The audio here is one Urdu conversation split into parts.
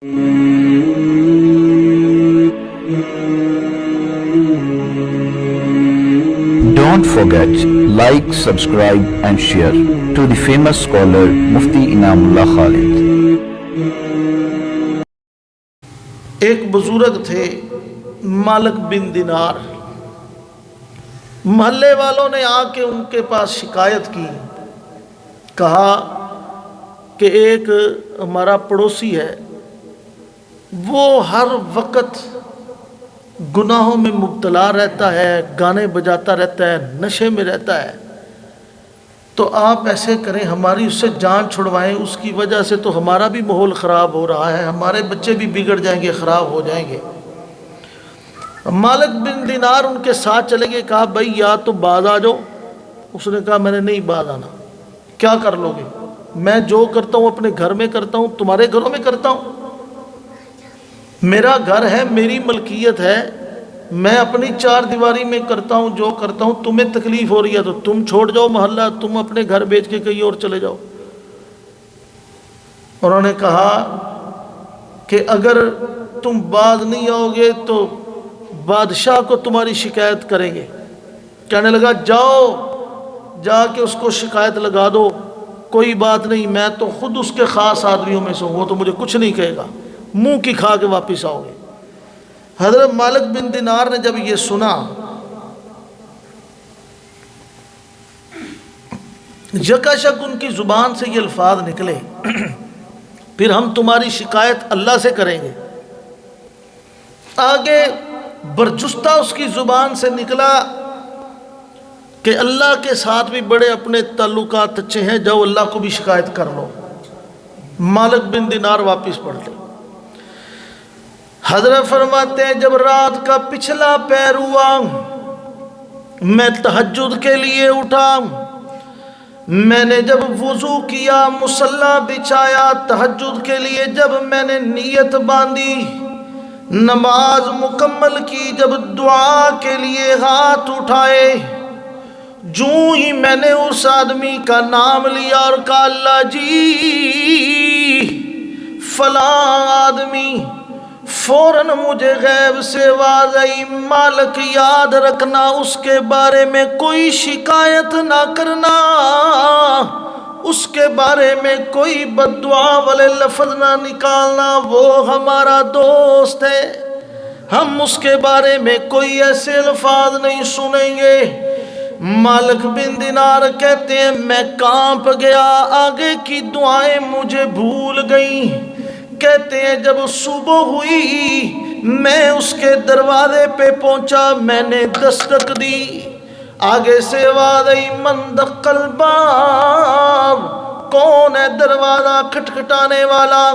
Don't forget, like, subscribe and share to the famous scholar Mufti Inamullah Khalid. ایک بزرگ تھے مالک بن دینار. محلے والوں نے آ کے ان کے پاس شکایت کی. کہا کہ ایک ہمارا پڑوسی ہے، وہ ہر وقت گناہوں میں مبتلا رہتا ہے، گانے بجاتا رہتا ہے، نشے میں رہتا ہے. تو آپ ایسے کریں، ہماری اس سے جان چھڑوائیں. اس کی وجہ سے تو ہمارا بھی ماحول خراب ہو رہا ہے، ہمارے بچے بھی بگڑ جائیں گے، خراب ہو جائیں گے. مالک بن دینار ان کے ساتھ چلے گئے. کہا بھائی یا تو باز آ جاؤ. اس نے کہا میں نے نہیں باز آنا. کیا کر لو گے؟ میں جو کرتا ہوں اپنے گھر میں کرتا ہوں، تمہارے گھروں میں کرتا ہوں. میرا گھر ہے، میری ملکیت ہے، میں اپنی چار دیواری میں کرتا ہوں جو کرتا ہوں. تمہیں تکلیف ہو رہی ہے تو تم چھوڑ جاؤ محلہ، تم اپنے گھر بیچ کے کہیں اور چلے جاؤ. انہوں نے کہا کہ اگر تم باز نہیں آؤ گے تو بادشاہ کو تمہاری شکایت کریں گے. کہنے لگا جاؤ جا کے اس کو شکایت لگا دو، کوئی بات نہیں، میں تو خود اس کے خاص آدمیوں میں سے ہوں، وہ تو مجھے کچھ نہیں کہے گا، منہ کی کھا کے واپس آؤ گے. حضرت مالک بن دینار نے جب یہ سنا، یکاشک ان کی زبان سے یہ الفاظ نکلے پھر ہم تمہاری شکایت اللہ سے کریں گے. آگے برجستہ اس کی زبان سے نکلا کہ اللہ کے ساتھ بھی بڑے اپنے تعلقات اچھے ہیں، جاؤ اللہ کو بھی شکایت کر لو. مالک بن دینار واپس پلٹے. حضرت فرماتے ہیں جب رات کا پچھلا پہر ہوا، میں تہجد کے لیے اٹھا. میں نے جب وضو کیا، مصلی بچھایا تہجد کے لیے، جب میں نے نیت باندھی، نماز مکمل کی، جب دعا کے لیے ہاتھ اٹھائے، جوں ہی میں نے اس آدمی کا نام لیا اور کہا اللہ جی فلاں آدمی، فوراً مجھے غیب سے آواز آئی مالک یاد رکھنا اس کے بارے میں کوئی شکایت نہ کرنا، اس کے بارے میں کوئی بد دعا والے لفظ نہ نکالنا، وہ ہمارا دوست ہے، ہم اس کے بارے میں کوئی ایسے الفاظ نہیں سنیں گے. مالک بن دینار کہتے ہیں میں کانپ گیا، آگے کی دعائیں مجھے بھول گئیں. کہتے ہیں جب صبح ہوئی میں اس کے دروازے پہ پہنچا، میں نے دستک دی، آگے سے آواز آئی من دق الباب، کون ہے دروازہ کھٹکھٹانے والا؟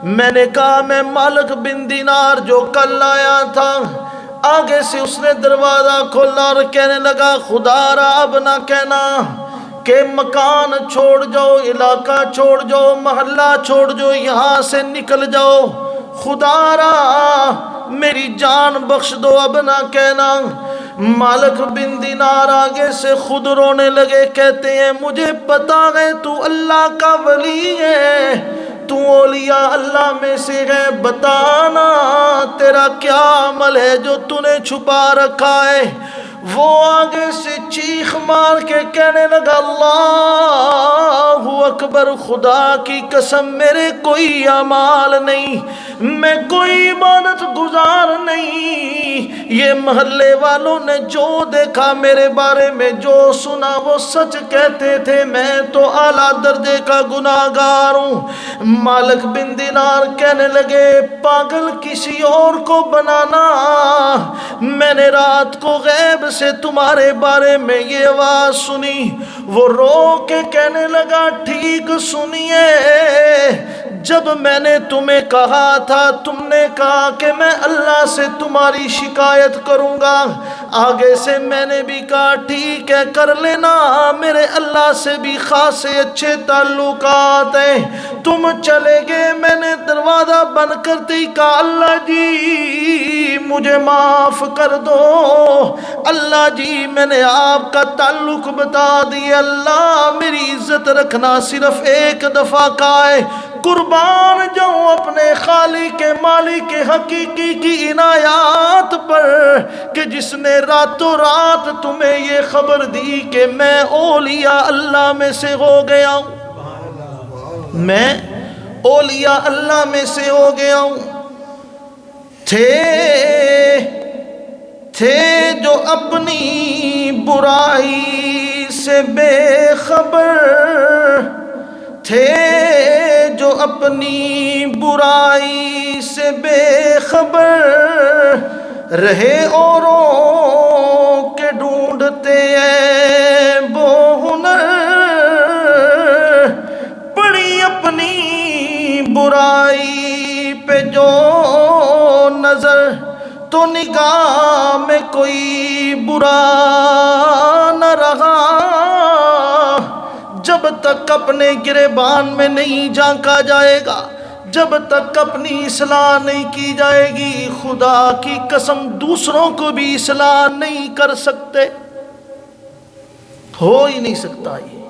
میں نے کہا میں مالک بن دینار جو کل آیا تھا. آگے سے اس نے دروازہ کھولا اور کہنے لگا خدا را اب نہ کہنا کہ مکان چھوڑ جاؤ، علاقہ چھوڑ جاؤ، محلہ چھوڑ جاؤ، یہاں سے نکل جاؤ، خدا را میری جان بخش دو، اب نہ کہنا. مالک بن دینار آگے سے خود رونے لگے. کہتے ہیں مجھے پتا ہے تو اللہ کا ولی ہے، تو اولیاء اللہ میں سے ہے، بتانا تیرا کیا عمل ہے جو تو نے چھپا رکھا ہے. وہ آگے سے چیخ مار کے کہنے لگا اللہ اکبر، خدا کی قسم میرے کوئی اعمال نہیں، میں کوئی عبادت گزار نہیں، یہ محلے والوں نے جو دیکھا میرے بارے میں جو سنا وہ سچ کہتے تھے، میں تو اعلیٰ درجے کا گناہگار ہوں. مالک بن دینار کہنے لگے پاگل کسی اور کو بنانا، میں نے رات کو غیب سے تمہارے بارے میں یہ آواز سنی. وہ رو کے کہنے لگا ٹھیک سنیے، جب میں نے تمہیں کہا تھا تم نے کہا کہ میں اللہ سے تمہاری شکایت کروں گا، آگے سے میں نے بھی کہا ٹھیک ہے کر لینا، میرے اللہ سے بھی خاصے اچھے تعلقات ہیں. تم چلے گئے، میں نے دروازہ بند کرتے ہی کہا اللہ جی مجھے معاف کر دو، اللہ جی میں نے آپ کا تعلق بتا دیا، اللہ میری عزت رکھنا صرف ایک دفعہ کا ہے، قربان جاؤں اپنے خالق مالک حقیقی کی عنایات پر کہ جس نے راتوں رات تمہیں یہ خبر دی کہ میں اولیاء اللہ میں سے ہو گیا ہوں، میں اولیاء اللہ میں سے ہو گیا ہوں۔ تھے جو اپنی برائی سے بے خبر، تھے جو اپنی برائی سے بے خبر، رہے اوروں کے ڈھونڈتے عیب و ہنر، پڑی اپنی برائی پہ جو نظر تو نگاہ میں کوئی برا نہ رہا، جب تک اپنے گریبان میں نہیں جھانکا جائے گا، جب تک اپنی اصلاح نہیں کی جائے گی، خدا کی قسم دوسروں کو بھی اصلاح نہیں کر سکتے، ہو ہی نہیں سکتا یہ۔